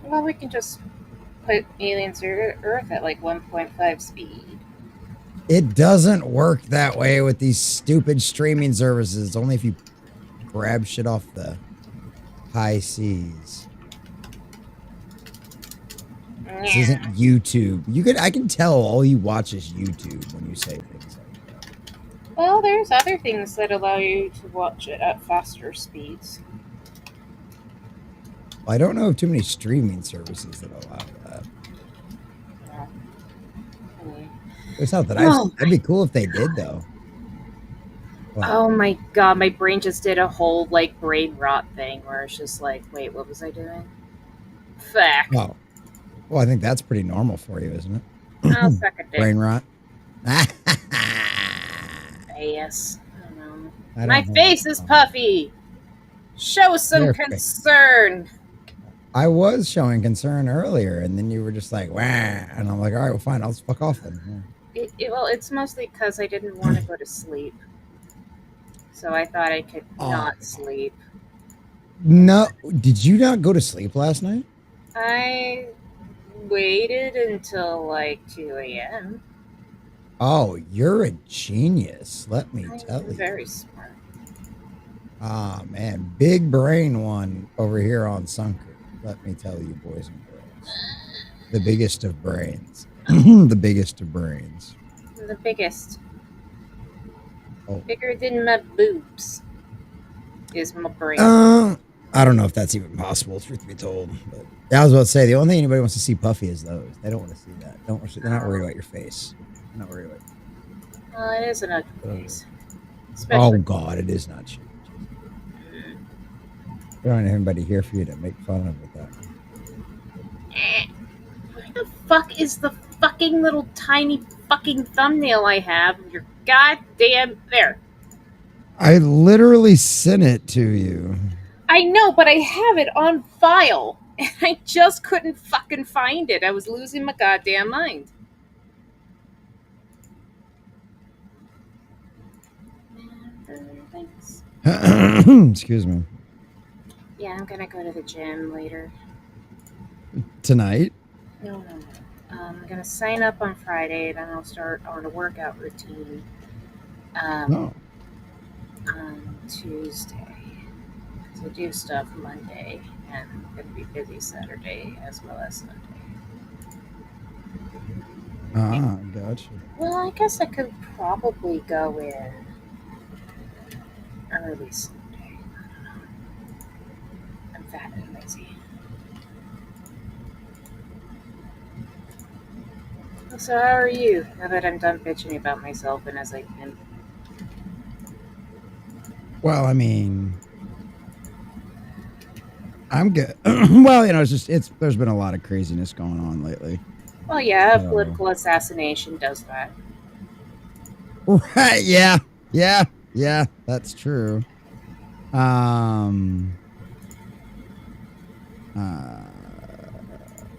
Well, we can just put aliens to Earth at like 1.5 speed. It doesn't work that way with these stupid streaming services. Only if you grab shit off the high seas. This isn't YouTube. I can tell all you watch is YouTube when you say things like that. Well, there's other things that allow you to watch it at faster speeds. I don't know of too many streaming services that allow that. It's not that That'd be cool if they did, though. What? Oh my god, my brain just did a whole like brain rot thing where it's just like, wait, what was I doing? Fuck. Oh. Well, I think that's pretty normal for you, isn't it? I'll suck a dick. Brain rot. Yes. I don't know. My face is puffy. Show some concern. I was showing concern earlier, and then you were just like, wah. And I'm like, all right, well, fine. I'll just fuck off then. Yeah. Well, it's mostly because I didn't want to go to sleep. So I thought I could not sleep. No. Did you not go to sleep last night? I waited until like 2 a.m. Oh, you're a genius. Let me tell you. Very smart. Ah, man. Big brain one over here on Sunker. Let me tell you, boys and girls. The biggest of brains. The biggest of brains. The biggest. Oh. Bigger than my boobs is my brain. I don't know if that's even possible, truth be told. But I was about to say, the only thing anybody wants to see puffy is those. They don't want to see that. They're not worried about your face. They're not worried about you. Well, it is an ugly face. Oh, God, it is not cheap. We don't have anybody here for you to make fun of with that. Where the fuck is the fucking little tiny fucking thumbnail I have of your goddamn there? I literally sent it to you. I know, but I have it on file. And I just couldn't fucking find it. I was losing my goddamn mind. Excuse me. Yeah, I'm gonna go to the gym later. Tonight? No. I'm gonna sign up on Friday, then I'll start on a workout routine on Tuesday. Because I do stuff Monday, and I'm gonna be busy Saturday as well as Sunday. Ah, gotcha. Well, I guess I could probably go in early Sunday. I don't know. I'm fat and lazy. So how are you, now that I'm done bitching about myself and as I can? Well, I mean, I'm good. Well, there's been a lot of craziness going on lately. Well, yeah, political assassination does that. Right, yeah, that's true.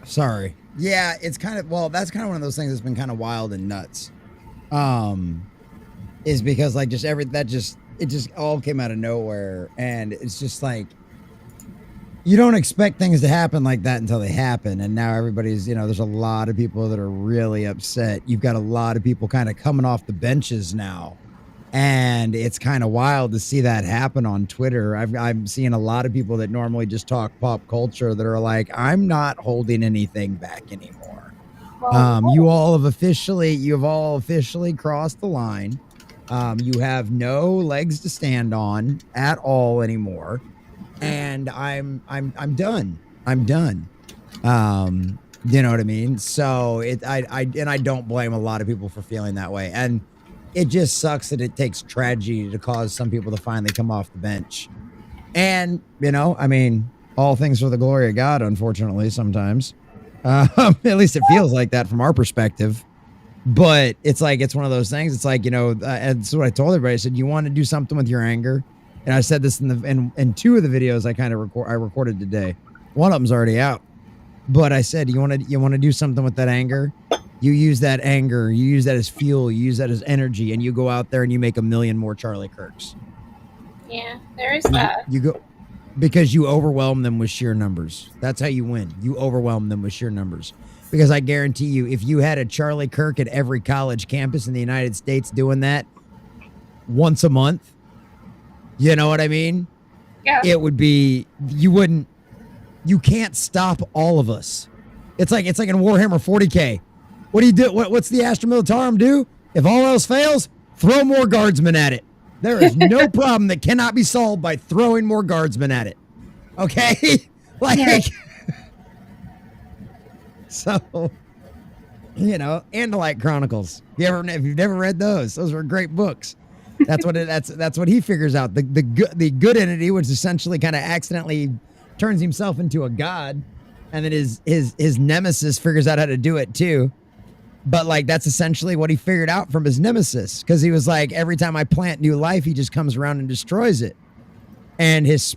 Sorry. Yeah, it's kind of, that's kind of one of those things that's been kind of wild and nuts. Is because like it just all came out of nowhere, and it's just like you don't expect things to happen like that until they happen, and now everybody's, there's a lot of people that are really upset. You've got a lot of people kind of coming off the benches now, and it's kind of wild to see that happen on Twitter. I'm seeing a lot of people that normally just talk pop culture that are like, I'm not holding anything back anymore. You've all officially crossed the line. You have no legs to stand on at all anymore. And I'm done. I'm done. You know what I mean? So I don't blame a lot of people for feeling that way. And it just sucks that it takes tragedy to cause some people to finally come off the bench. And, I mean, all things for the glory of God, unfortunately, sometimes. At least it feels like that from our perspective. But it's like, it's one of those things. It's like, and that's what I told everybody. I said, you want to do something with your anger? And I said this in two of the videos I recorded today. One of them's already out. But I said, you want to do something with that anger? You use that anger, you use that as fuel, you use that as energy, and you go out there and you make 1 million more Charlie Kirks. Yeah, there is that. You go, because you overwhelm them with sheer numbers. That's how you win. You overwhelm them with sheer numbers. Because I guarantee you, if you had a Charlie Kirk at every college campus in the United States doing that once a month, you know what I mean? Yeah. It would be, you can't stop all of us. It's like in Warhammer 40K. What do you do? What's the Astra Militarum do? If all else fails, throw more guardsmen at it. There is no problem that cannot be solved by throwing more guardsmen at it. Okay? Like, Yeah. so, you know, Andalite Chronicles. If you've never read those were great books. That's what he figures out. The good entity, which essentially kind of accidentally turns himself into a god, and then his nemesis figures out how to do it too. But like that's essentially what he figured out from his nemesis, because he was like, every time I plant new life, he just comes around and destroys it. And his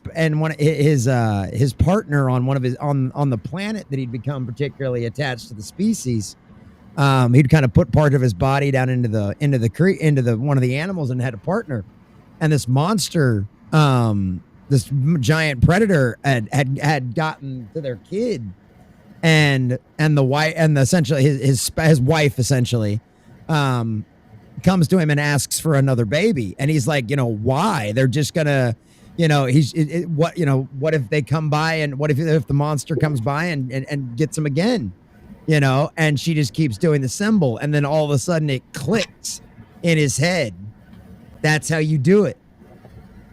partner on on the planet that he'd become particularly attached to the species, he'd kind of put part of his body down into the one of the animals and had a partner. And this monster, this giant predator had gotten to their kid, and the wife, and essentially his wife essentially comes to him and asks for another baby. And he's like, why? They're just gonna, what if they come by, and what if the monster comes by and gets him again? And she just keeps doing the symbol, and then all of a sudden it clicks in his head. That's how you do it.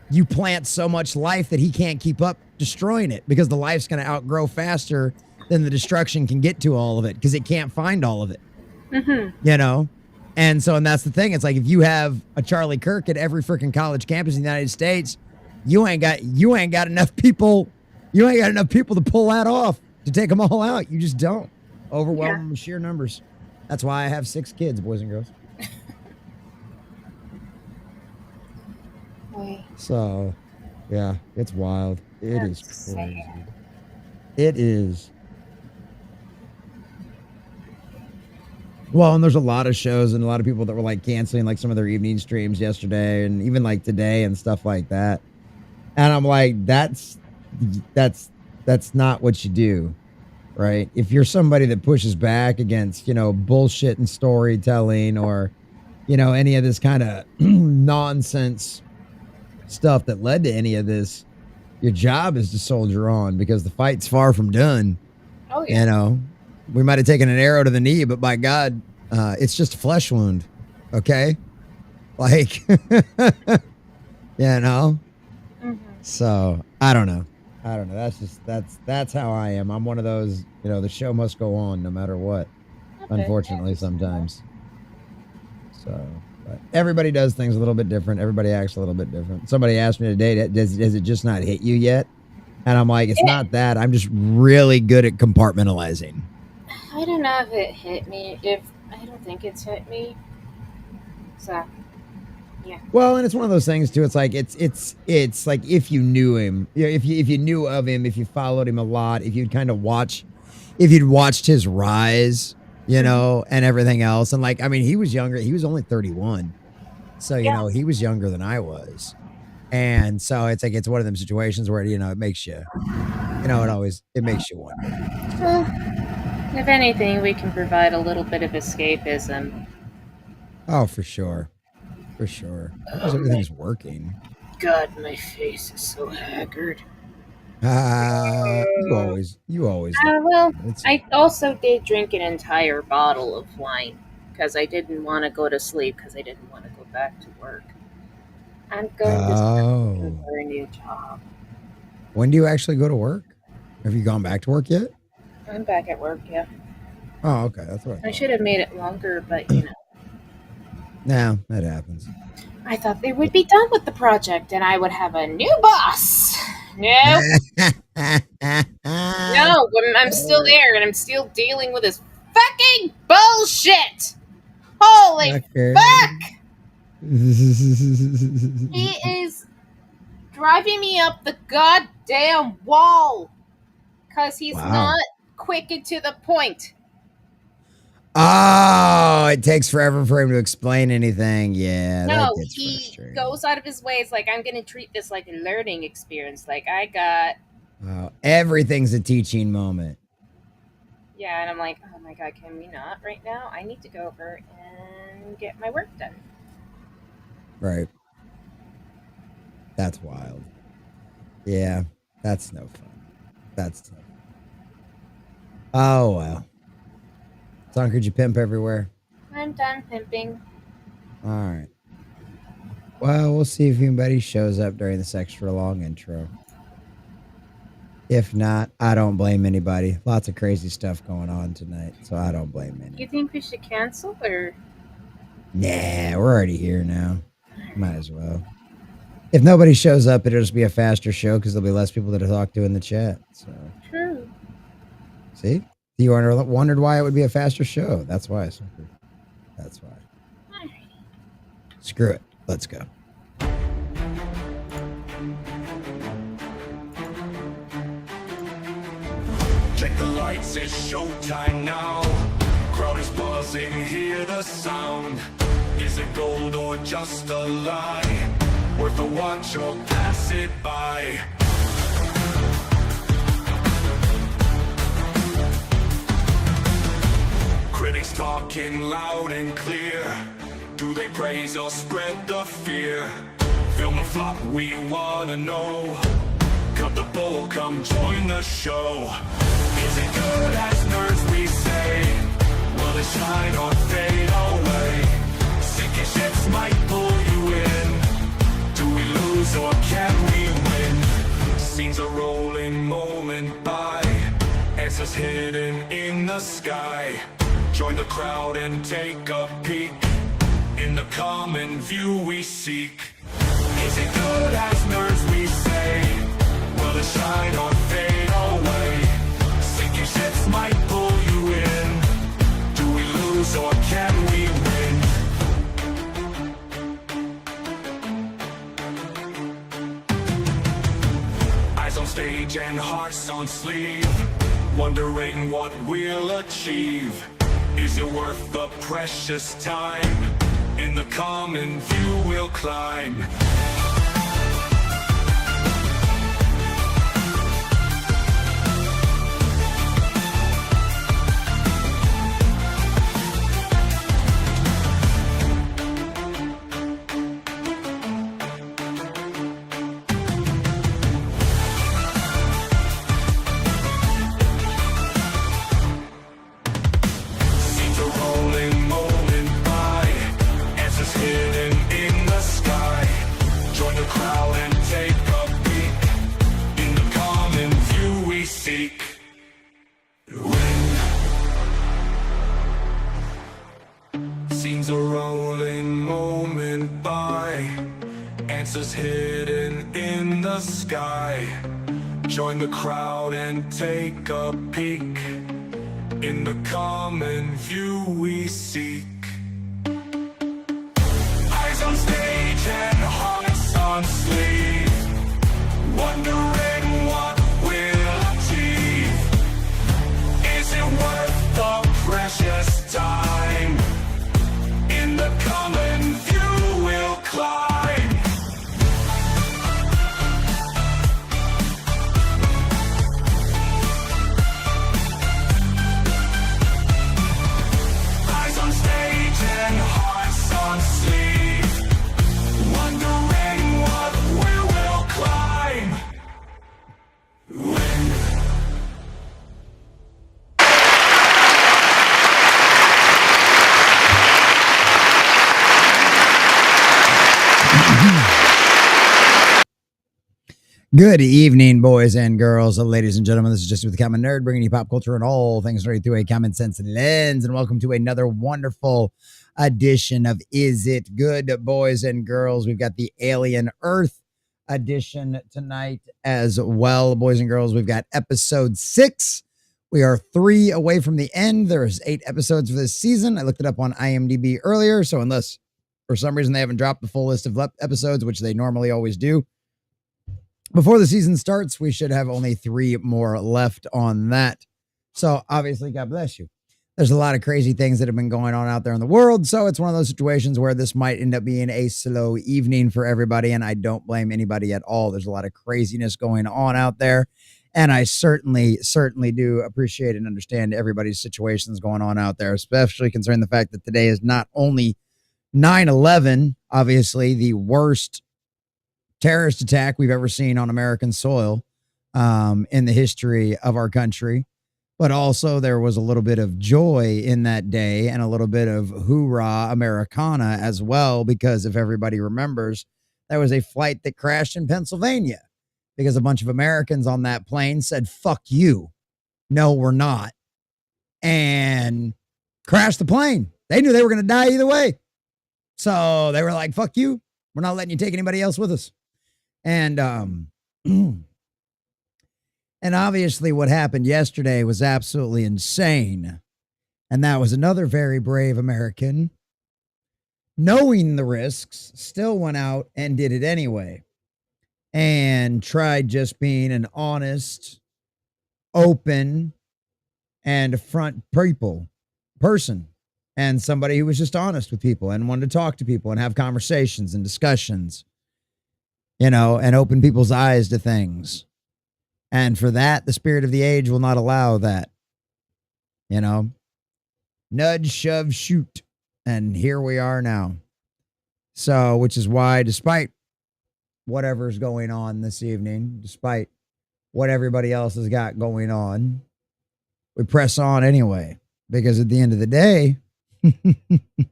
You plant so much life that he can't keep up destroying it, because the life's going to outgrow faster than the destruction can get to all of it, because it can't find all of it. Mm-hmm. And that's the thing. It's like, if you have a Charlie Kirk at every freaking college campus in the United States, you ain't got enough people. You ain't got enough people to pull that off, to take them all out. You just don't. Overwhelm them with sheer numbers. That's why I have 6 kids, boys and girls. So, yeah, it's wild. It is crazy. Sad. It is. Well, and there's a lot of shows and a lot of people that were like canceling like some of their evening streams yesterday and even like today and stuff like that. And I'm like, that's not what you do, right? If you're somebody that pushes back against, bullshit and storytelling, or, any of this kind of nonsense stuff that led to any of this, your job is to soldier on, because the fight's far from done. Oh yeah. We might have taken an arrow to the knee, but by God, it's just a flesh wound. Okay. Like, Mm-hmm. So I don't know. That's how I am. I'm one of those, the show must go on no matter what. Okay, unfortunately, sometimes. So, but everybody does things a little bit different. Everybody acts a little bit different. Somebody asked me today, has it just not hit you yet? And I'm like, it's not that. I'm just really good at compartmentalizing. I don't know if it hit me. I don't think it's hit me. So, yeah. Well, and it's one of those things too. It's like it's like, if you knew him, if you knew of him, if you followed him a lot, if you'd watched his rise, and everything else. And like, I mean, he was younger. He was only 31, so he was younger than I was. And so it's like, it's one of them situations where, it makes you, it makes you wonder. Well, if anything, we can provide a little bit of escapism. Oh, for sure. For sure. Because everything's working. God, my face is so haggard. You always. Well, I also did drink an entire bottle of wine because I didn't want to go to sleep, because I didn't want to go back to work. I'm going to start for a new job. When do you actually go to work? Have you gone back to work yet? I'm back at work, yeah. Oh, okay. That's what I should have made it longer, but Nah, that happens. I thought they would be done with the project and I would have a new boss. No. No, I'm still there and I'm still dealing with this fucking bullshit. Holy fuck! He is driving me up the goddamn wall because he's not quick and to the point. Oh, it takes forever for him to explain anything. Yeah, that No, gets he frustrating. goes out of his way. It's like, I'm going to treat this like a learning experience. Like, I got. Everything's a teaching moment. Yeah, and I'm like, oh my god, can we not right now? I need to go over and get my work done. Right. That's wild. Yeah, that's no fun. That's no fun. Oh, well. Song, could you pimp everywhere? I'm done pimping. All right. Well, we'll see if anybody shows up during this extra long intro. If not, I don't blame anybody. Lots of crazy stuff going on tonight, so I don't blame anybody. You think we should cancel or? Nah, we're already here now. Might as well. If nobody shows up, it'll just be a faster show because there'll be less people to talk to in the chat. So True. see, you wondered why it would be a faster show. That's why. That's why. Screw it. Let's go. Check the lights, it's showtime now. Crowd is buzzing, hear the sound. Is it gold or just a lie? Worth a watch or pass it by? Critics talking loud and clear. Do they praise or spread the fear? Film a flop, we wanna know. Cut the bull, come join the show. Is it good as nerds we say? Will it shine or fade away? Sinking ships might pull you in. Do we lose or can we win? Scenes are rolling moment by. Answers hidden in the sky. Join the crowd and take a peek. In the common view we seek. Is it good as nerds we say? Will it shine or fade away? Sinking ships might pull you in. Do we lose or can we win? Eyes on stage and hearts on sleeve. Wondering what we'll achieve. Is it worth the precious time? In the common view we'll climb. Scenes are rolling moment by. Answers hidden in the sky. Join the crowd and take a peek. In the common view we seek. Eyes on stage and hearts on sleeve. Wondering what we'll achieve. Is it worth the precious time? In the common view we'll climb. Eyes on stage and hearts on sleeve. Wondering what we will climb. When Good evening, boys and girls, ladies and gentlemen. This is Just with the Common Nerd, bringing you pop culture and all things right through a common sense lens. And welcome to another wonderful edition of Is It Good, boys and girls? We've got the Alien Earth edition tonight as well, boys and girls. We've got episode 6. We are 3 away from the end. There's 8 episodes for this season. I looked it up on IMDb earlier, so unless for some reason they haven't dropped the full list of episodes, which they normally always do, before the season starts, we should have only 3 more left on that. So obviously, God bless you. there's a lot of crazy things that have been going on out there in the world. So it's one of those situations where this might end up being a slow evening for everybody. And I don't blame anybody at all. There's a lot of craziness going on out there. And I certainly do appreciate and understand everybody's situations going on out there, especially concerning the fact that today is not only 9/11, obviously the worst terrorist attack we've ever seen on American soil in the history of our country. But also there was a little bit of joy in that day and a little bit of hoorah Americana as well, because if everybody remembers, there was a flight that crashed in Pennsylvania because a bunch of Americans on that plane said, fuck you. No, we're not. And crashed the plane. They knew they were going to die either way. So they were like, fuck you. We're not letting you take anybody else with us. And, and obviously what happened yesterday was absolutely insane. And that was another very brave American, knowing the risks, still went out and did it anyway. And tried just being an honest, open, and front person. And somebody who was just honest with people and wanted to talk to people and have conversations and discussions, and open people's eyes to things. And for that, the spirit of the age will not allow that. Nudge, shove, shoot. And here we are now. So, which is why, despite whatever's going on this evening, despite what everybody else has got going on, we press on anyway. Because at the end of the day, the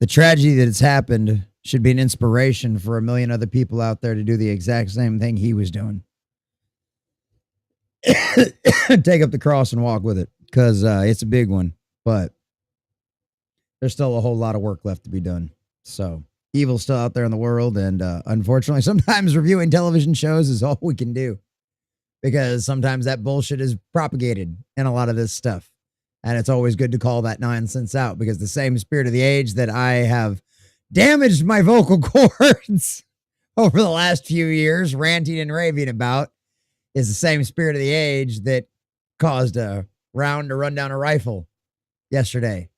tragedy that has happened should be an inspiration for a million other people out there to do the exact same thing he was doing. Take up the cross and walk with it, because it's a big one, but there's still a whole lot of work left to be done. So evil's still out there in the world, and unfortunately, sometimes reviewing television shows is all we can do, because sometimes that bullshit is propagated in a lot of this stuff. And it's always good to call that nonsense out, because the same spirit of the age that I have damaged my vocal cords over the last few years, ranting and raving about, is the same spirit of the age that caused a round to run down a rifle yesterday.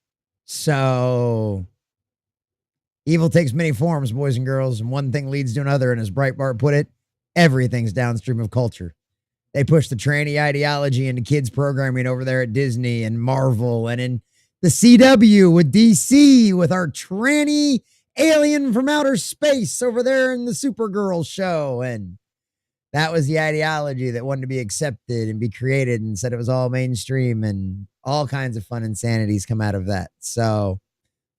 So evil takes many forms, boys and girls, and one thing leads to another. And as Breitbart put it, everything's downstream of culture. They push the tranny ideology into kids programming over there at Disney and Marvel, and in the CW with DC with our tranny alien from outer space over there in the Supergirl show. And that was the ideology that wanted to be accepted and be created, and said it was all mainstream, and all kinds of fun insanities come out of that. So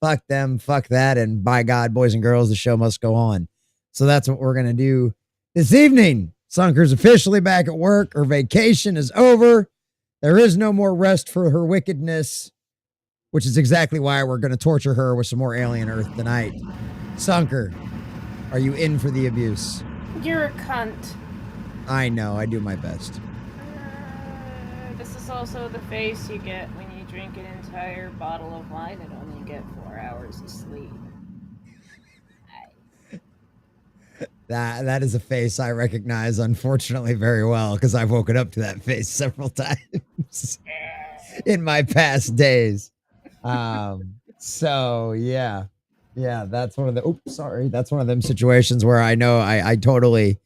fuck them, fuck that. And by God, boys and girls, the show must go on. So that's what we're going to do this evening. Sunker's officially back at work. Her vacation is over. There is no more rest for her wickedness, which is exactly why we're going to torture her with some more Alien Earth tonight. Sunker, are you in for the abuse? You're a cunt. I know, I do my best. This is also the face you get when you drink an entire bottle of wine and only get 4 hours of sleep. That is a face I recognize, unfortunately, very well, because I've woken up to that face several times in my past days. So yeah, that's one of the, that's one of them situations where I know I totally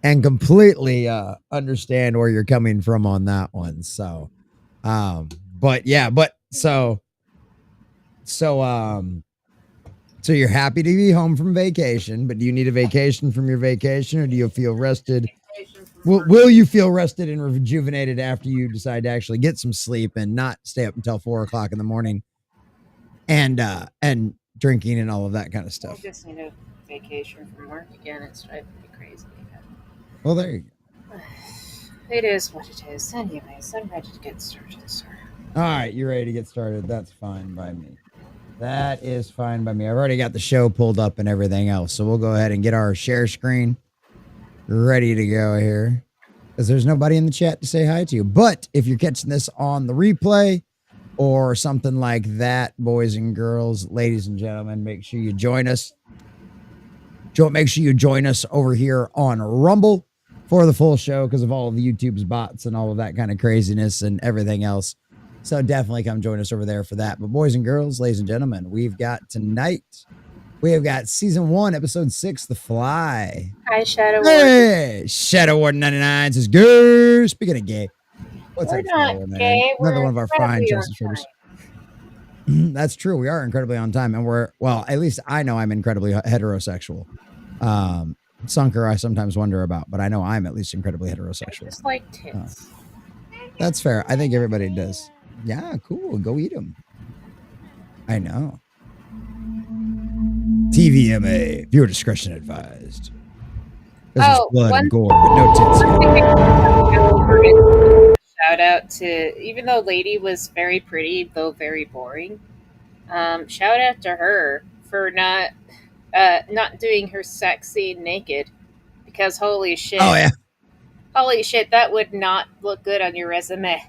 and completely understand where you're coming from on that one. So, so you're happy to be home from vacation, but do you need a vacation from your vacation, or do you feel rested? Will you feel rested and rejuvenated after you decide to actually get some sleep and not stay up until 4 o'clock in the morning and drinking and all of that kind of stuff? I just need a vacation from work again. It's driving me crazy. Well, there you go. It is what it is. Anyways, I'm ready to get started, sir. All right, you're ready to get started. That's fine by me. That is fine by me. I've already got the show pulled up and everything else, so we'll go ahead and get our share screen ready to go here, because there's nobody in the chat to say hi to you. But if you're catching this on the replay or something like that, boys and girls, ladies and gentlemen, make sure you join us. Make sure you join us over here on Rumble for the full show because of all of YouTube's bots and all of that kind of craziness and everything else. So definitely come join us over there for that. But boys and girls, ladies and gentlemen, we have got season 1, episode 6, The Fly. Hi, Shadow Warden. Hey, Shadow Warden 99 says, "Girl, speaking of gay, what's We're up, not Shadow Warden gay. 99? Another We're one of our fine incredibly Chelsea on traders." That's true. We are incredibly on time, and well, at least I know I'm incredibly heterosexual. Sunker, I sometimes wonder about, but I know I'm at least incredibly I heterosexual. just like tits. That's fair. I think everybody does. Yeah, cool. Go eat them. I know. TVMA, viewer discretion advised. There's just blood and gore, but no tits. Shout out to, even though Lady was very pretty, though very boring. Shout out to her for not doing her sex scene naked, because holy shit. Oh yeah. Holy shit, that would not look good on your resume.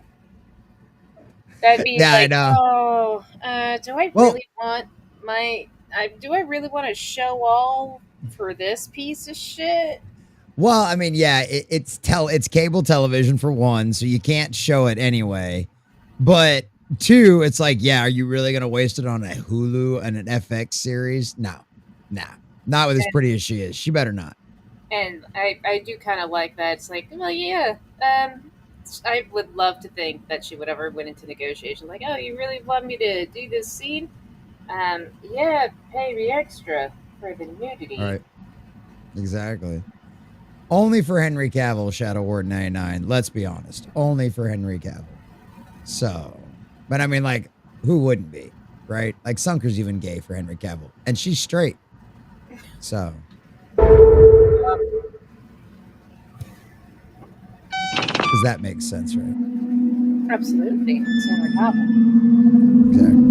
That'd be Yeah, like, I know. do I really want do I really want to show all for this piece of shit? Well, I mean, yeah, it's cable television for one, so you can't show it anyway. But 2, it's like, yeah, are you really gonna waste it on a Hulu and an FX series? No, not with as pretty as she is. She better not. And I do kind of like that. It's like, well, yeah, I would love to think that she would ever went into negotiation like, oh, you really want me to do this scene? Yeah, pay me extra for the nudity. All right, exactly. Only for Henry Cavill, Shadow Warden 99. Let's be honest, only for Henry Cavill. So, but I mean, like, who wouldn't be, right? Like, Sunker's even gay for Henry Cavill, and she's straight. So. Because that makes sense, right? Absolutely. It's Henry Cavill. Exactly.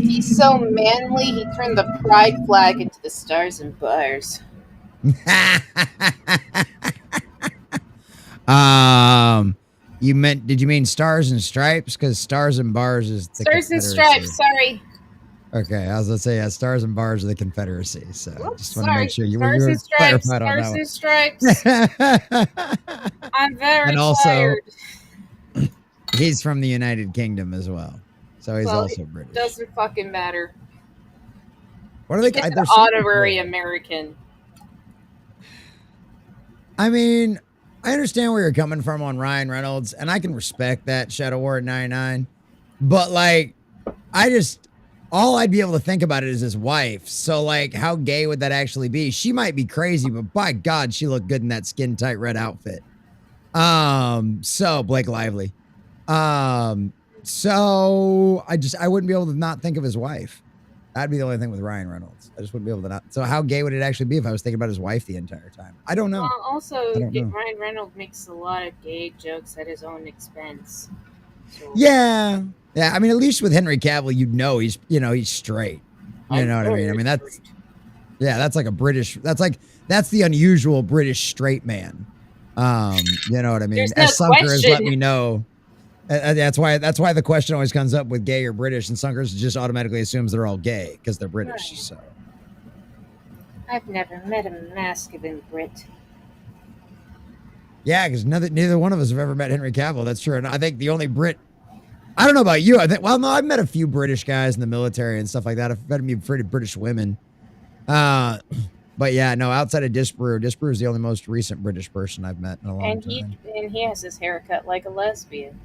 He's so manly, he turned the pride flag into the stars and bars. Did you mean stars and stripes? Because stars and bars is the Stars and stripes, sorry. Okay, I was gonna say, yeah, stars and bars are the Confederacy. So just want to make sure you were clarified on that one. one. Stars and stripes. I'm very and also, tired. He's from the United Kingdom as well, so he's also British. Doesn't fucking matter. What are they? He's an honorary American. I mean, I understand where you're coming from on Ryan Reynolds, and I can respect that, Shadow Warden 99. But like, all I'd be able to think about it is his wife. So like, how gay would that actually be? She might be crazy, but by God, she looked good in that skin tight red outfit. So Blake Lively. So I wouldn't be able to not think of his wife. That'd be the only thing with Ryan Reynolds. I just wouldn't be able to not. So how gay would it actually be if I was thinking about his wife the entire time? I don't know. Well, also, Ryan Reynolds makes a lot of gay jokes at his own expense. So. Yeah. I mean, at least with Henry Cavill, he's straight. You know what I mean? I mean, that's like a British. That's the unusual British straight man. You know what I mean? There's As no Sunker question. has let me know. That's why the question always comes up with gay or British, and Sunkers just automatically assumes they're all gay because they're British. Right. So I've never met a masculine Brit. yeah, because neither one of us have ever met Henry Cavill. That's true, and I think the only Brit. I don't know about you. I've met a few British guys in the military and stuff like that. I've met a few pretty British women. But yeah, no, outside of Disbrew is the only most recent British person I've met in a long time. And he has his haircut like a lesbian.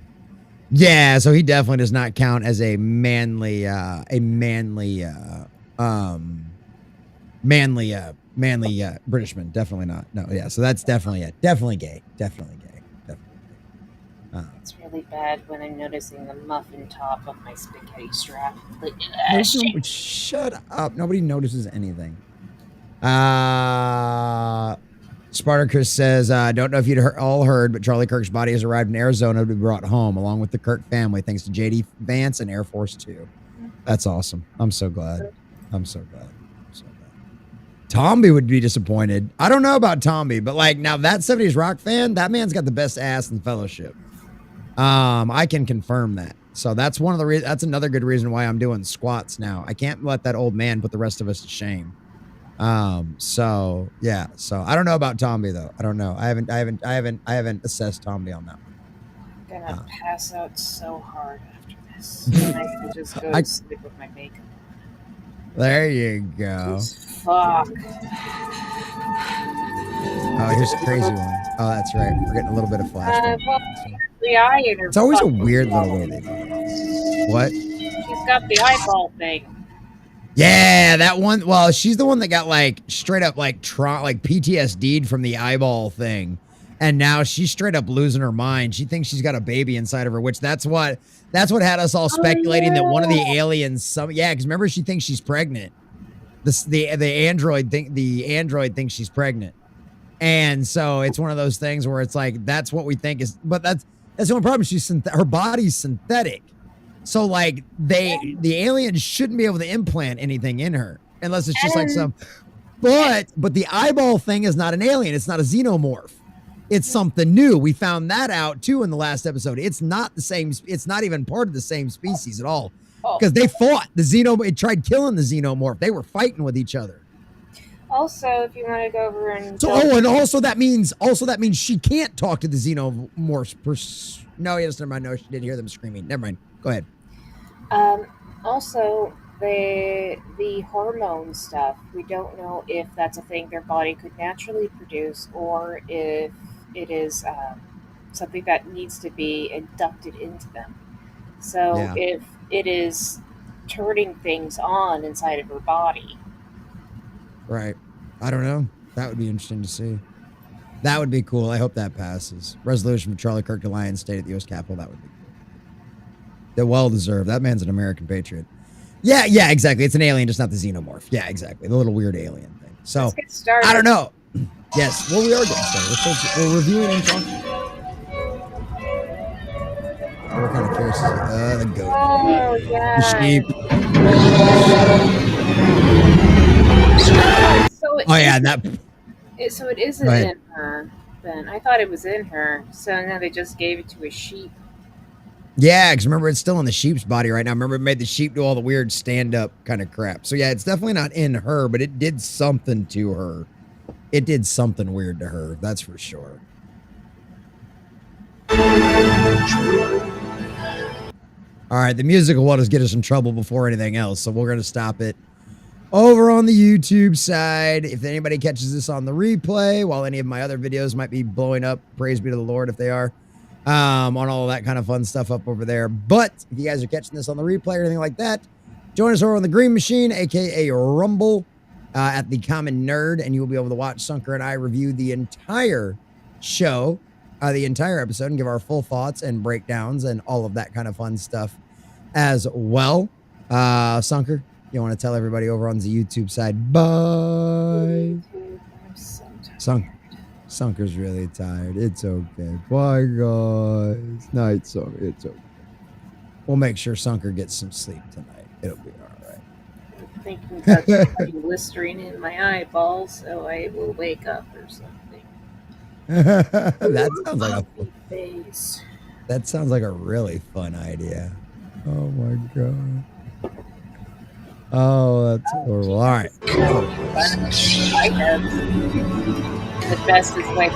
Yeah, so he definitely does not count as a manly Britishman. Definitely not. No, yeah. So that's definitely it. Definitely gay. Definitely gay. It's really bad when I'm noticing the muffin top of my spaghetti strap. Like, shut up. Nobody notices anything. Spartacus says, don't know if you'd all heard, but Charlie Kirk's body has arrived in Arizona to be brought home, along with the Kirk family, thanks to J.D. Vance and Air Force 2. That's awesome. I'm so glad. Tomby would be disappointed. I don't know about Tomby, but like, now that 70s rock fan, that man's got the best ass in Fellowship. I can confirm that. So that's one of the that's another good reason why I'm doing squats now. I can't let that old man put the rest of us to shame. So yeah. So I don't know about Tomby though. I don't know. I haven't assessed Tomby on that one. I'm gonna pass out so hard after this. And I can just go to sleep with my makeup on. There you go. Fuck. Oh, here's a crazy one. Oh, that's right. We're getting a little bit of flashback. Well, the eye in her. It's always a weird little way they do it. What? She's got the eyeball thing. Yeah, that one. Well, she's the one that got like straight up like PTSD'd from the eyeball thing. And now she's straight up losing her mind. She thinks she's got a baby inside of her, which that's what had us all speculating that one of the aliens, because remember she thinks she's pregnant. The android thinks she's pregnant. And so it's one of those things where it's like, that's what we think is, but that's the only problem. Her body's synthetic. So like the aliens shouldn't be able to implant anything in her unless it's just like but the eyeball thing is not an alien. It's not a xenomorph. It's something new. We found that out too in the last episode. It's not the same. It's not even part of the same species at all because they fought it tried killing the xenomorph. They were fighting with each other. Also, if you want to go over and and also that means she can't talk to the xenomorphs. No, yes, never mind. No, she didn't hear them screaming. Never mind. Go ahead. Also, the hormone stuff. We don't know if that's a thing their body could naturally produce, or if it is something that needs to be inducted into them. So if it is turning things on inside of her body. Right. I don't know. That would be interesting to see. That would be cool. I hope that passes. Resolution from Charlie Kirk to Lion State at the U.S. Capitol. That would be cool. They're well deserved. That man's an American patriot. Yeah, exactly. It's an alien, just not the xenomorph. Yeah, exactly. The little weird alien thing. So, let's get started. I don't know. Yes. Well, we are getting started. We're reviewing and talking. We're kind of curious. The goat. Oh, yeah. The sheep. So it isn't in her, then. I thought it was in her. So now they just gave it to a sheep. Yeah, because remember, it's still in the sheep's body right now. Remember, it made the sheep do all the weird stand-up kind of crap. So yeah, it's definitely not in her, but it did something to her. It did something weird to her, that's for sure. All right, the music will let us get us in trouble before anything else, so we're going to stop it. Over on the YouTube side, if anybody catches this on the replay, while any of my other videos might be blowing up, praise be to the Lord if they are, on all of that kind of fun stuff up over there. But if you guys are catching this on the replay or anything like that, join us over on the Green Machine, aka Rumble, at the Common Nerd, and you will be able to watch Sunker and I review the entire show, the entire episode, and give our full thoughts and breakdowns and all of that kind of fun stuff as well. Sunker, you want to tell everybody over on the YouTube side, bye. I'm so tired. Sunker's really tired. It's okay. Bye, guys. Night, Sunker. It's okay. We'll make sure Sunker gets some sleep tonight. It'll be all right. I'm thinking about putting Listerine in my eyeballs so I will wake up or something. That sounds like a really fun idea. Oh my god. Oh, that's horrible. All right. I have the bestest way